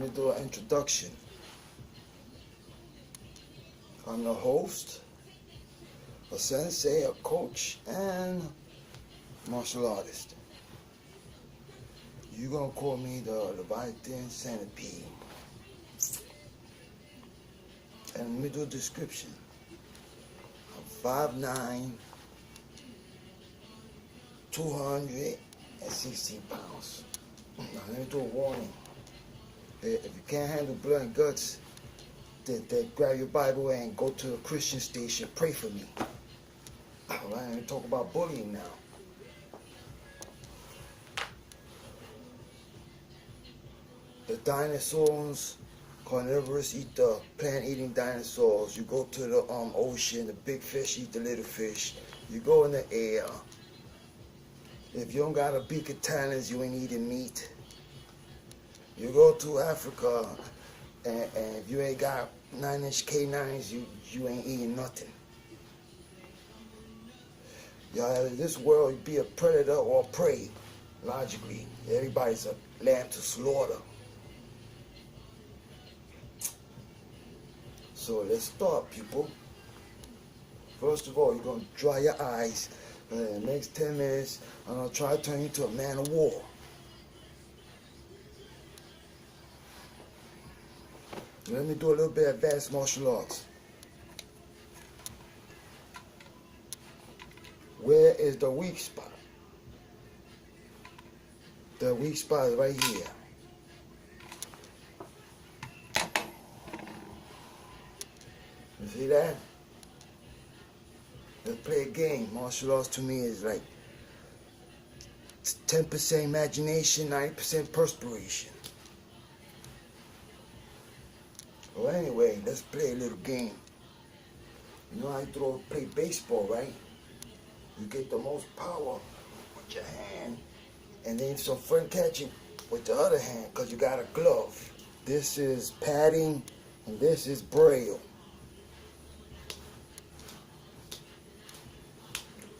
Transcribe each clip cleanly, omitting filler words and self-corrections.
me do an introduction. I'm the host, a sensei, a coach, and martial artist. You're gonna call me the Leviathan Centipede. And let me do a description. I'm 5'9", 216 pounds. Now let me do a warning. If you can't handle blood and guts, then grab your Bible and go to a Christian station. Pray for me. Alright, let me talk about bullying now. The dinosaurs, carnivorous, eat the plant-eating dinosaurs. You go to the ocean, the big fish eat the little fish. You go in the air. If you don't got a beak of talons, you ain't eating meat. You go to Africa, and if you ain't got 9-inch canines, you ain't eating nothing. Y'all, in this world, you be a predator or prey, logically. Everybody's a lamb to slaughter. So let's start, people. First of all, you're going to dry your eyes. In the next 10 minutes, I'm going to try to turn you into a man of war. Let me do a little bit of advanced martial arts. Where is the weak spot? The weak spot is right here. You see that? Let's play a game. Martial arts to me is like 10% imagination, 90% perspiration. Well, anyway, let's play a little game. You know how you play baseball, right? You get the most power with your hand, and then some fun catching with the other hand, because you got a glove. This is padding, and this is braille.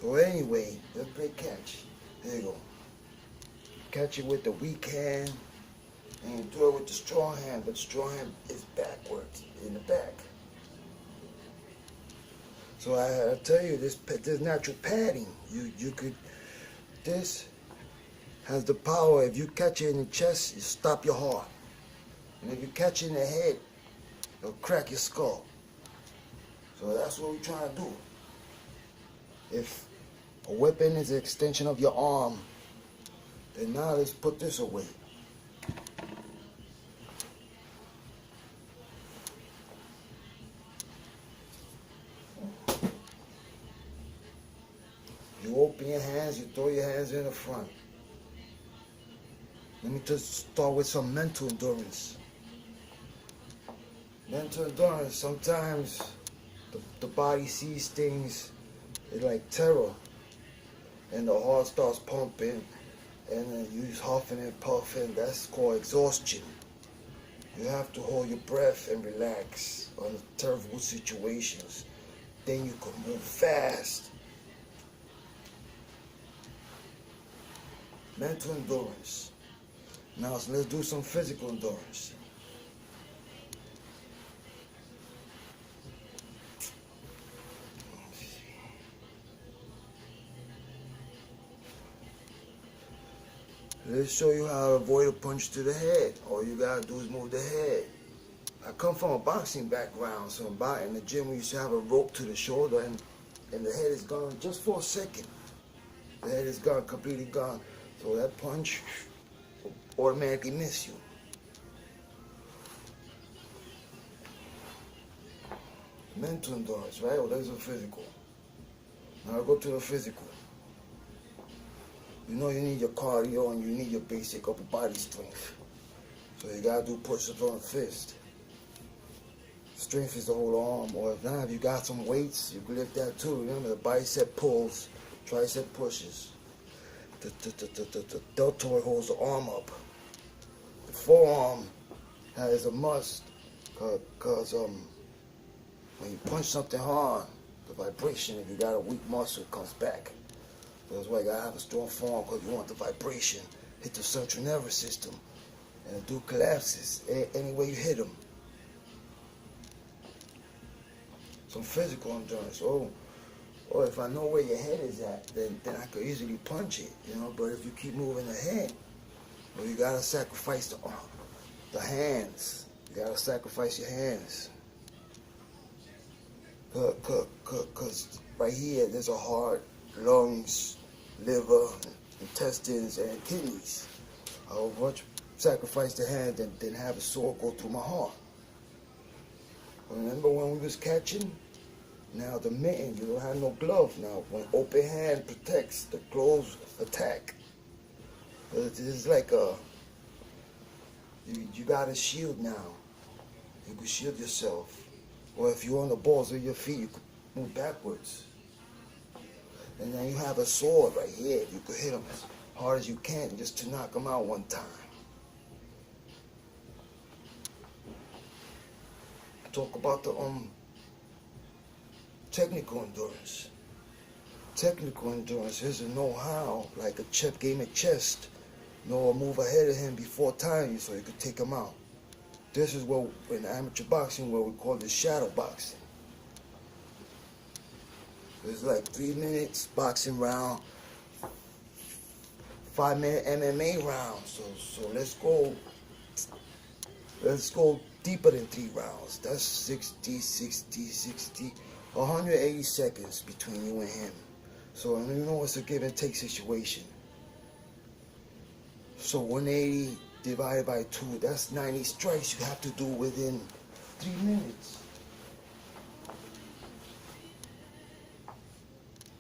So anyway, let's play catch. There you go. Catch it with the weak hand, and you do it with the strong hand, but the strong hand is backwards, in the back. So I tell you, this natural padding, this has the power. If you catch it in the chest, you stop your heart. And if you catch it in the head, it'll crack your skull. So that's what we're trying to do. If a weapon is an extension of your arm, then now let's put this away. You open your hands, you throw your hands in the front. Let me just start with some mental endurance. Mental endurance, sometimes the body sees things like terror, and the heart starts pumping, and then you just huffing and puffing. That's called exhaustion. You have to hold your breath and relax on terrible situations. Then you can move fast. Mental endurance. Now so let's do some physical endurance. Let's show you how to avoid a punch to the head. All you gotta do is move the head. I come from a boxing background, so in the gym we used to have a rope to the shoulder, and the head is gone just for a second. The head is gone, completely gone. So that punch will automatically miss you. Mental endurance, right? Well, there's a physical. Now I go to the physical. You know you need your cardio and you need your basic upper body strength. So you gotta do push-ups on the fist. Strength is the whole arm. Or if not, if you got some weights, you can lift that too. Remember the bicep pulls, tricep pushes. The deltoid holds the arm up. The forearm is a must, cause when you punch something hard, the vibration, if you got a weak muscle, comes back. So that's why you gotta have a strong forearm, because you want the vibration hit the central nervous system. and do collapses any way you hit them. Some physical endurance. Or if I know where your head is at, then I could easily punch it, you know. But if you keep moving the head, well, you gotta sacrifice the hands. You gotta sacrifice your hands. Cause right here, there's a heart, lungs, liver, intestines, and kidneys. I would much sacrifice the hand than have a sword go through my heart. Remember when we was catching? Now the mitten, you don't have no glove now. When open hand protects, the closed attack. It's like you got a shield now. You can shield yourself. Or if you're on the balls of your feet, you can move backwards. And then you have a sword right here. You can hit them as hard as you can just to knock them out one time. Talk about the technical endurance. Technical endurance is a know-how, like a game of chess. Know a move ahead of him before time so you could take him out. This is what in amateur boxing what we call the shadow boxing. It's like 3 minutes boxing round, 5-minute MMA round. So let's go deeper than 3 rounds. That's 60, 180 seconds between you and him. So you know it's a give and take situation. So 180 divided by 2, that's 90 strikes you have to do within 3 minutes.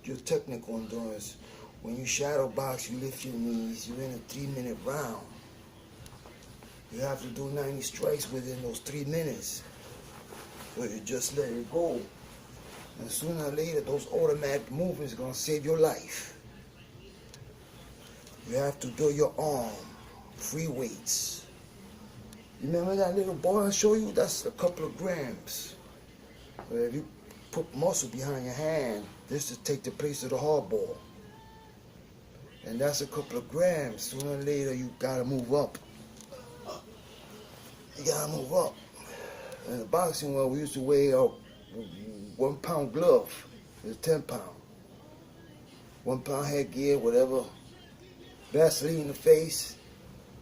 Your technical endurance. When you shadow box, you lift your knees, you're in a 3-minute round. You have to do 90 strikes within those 3 minutes. So you just let it go. And sooner or later, those automatic movements are going to save your life. You have to do your arm, free weights. You remember that little ball I showed you? That's a couple of grams. But if you put muscle behind your hand, this will take the place of the hard ball. And that's a couple of grams. Sooner or later, you gotta move up. You gotta move up. In the boxing world, we used to weigh a 1 pound glove. It's 10 pound. 1 pound headgear, whatever. Vaseline in the face.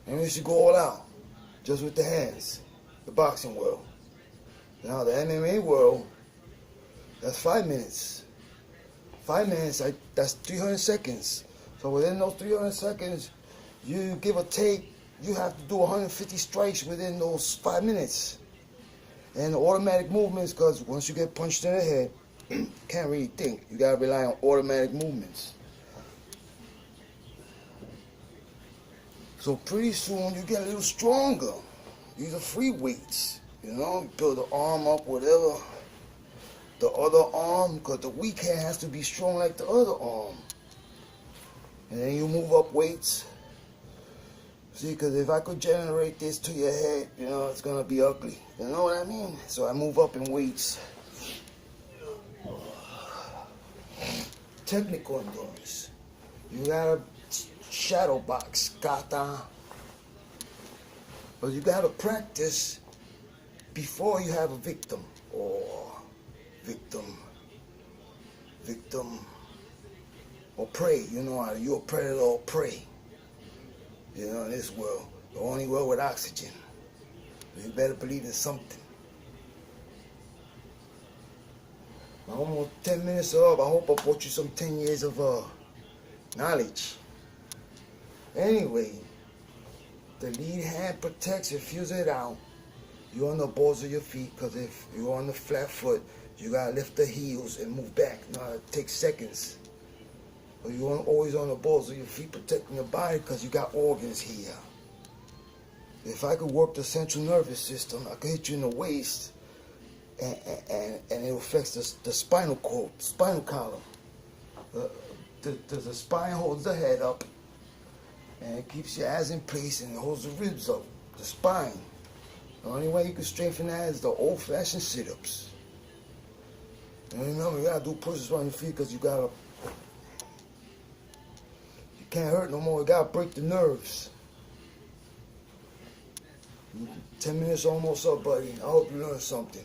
And we used to go all out. Just with the hands. The boxing world. Now the MMA world, that's 5 minutes. 5 minutes, that's 300 seconds. So within those 300 seconds, you give or take, you have to do 150 strikes within those 5 minutes. And the automatic movements, because once you get punched in the head, you can't really think. You gotta rely on automatic movements. So pretty soon you get a little stronger. These are free weights. You know, you build the arm up, whatever. The other arm, because the weak hand has to be strong like the other arm. And then you move up weights. See, because if I could generate this to your head, you know, it's going to be ugly. You know what I mean? So I move up in weights. Technical endurance. You got to shadow box, kata. But you got to practice before you have a victim. Or victim. Or prey. You know, you're a predator or prey. You know, in this world, the only world with oxygen. You better believe in something. I'm almost 10 minutes up. I hope I brought you some 10 years of knowledge. Anyway, the lead hand protects and feels it out. You're on the balls of your feet, because if you're on the flat foot, you gotta lift the heels and move back. Now it takes seconds. But you're always on the balls of your feet protecting your body because you got organs here. If I could work the central nervous system, I could hit you in the waist and it affects the spinal cord, spinal column. The spine holds the head up and it keeps your ass in place and it holds the ribs up, the spine. The only way you can strengthen that is the old-fashioned sit-ups. And remember, you gotta do pushes on your feet because you can't hurt no more. You gotta break the nerves. 10 minutes almost up, buddy. I hope you learned something.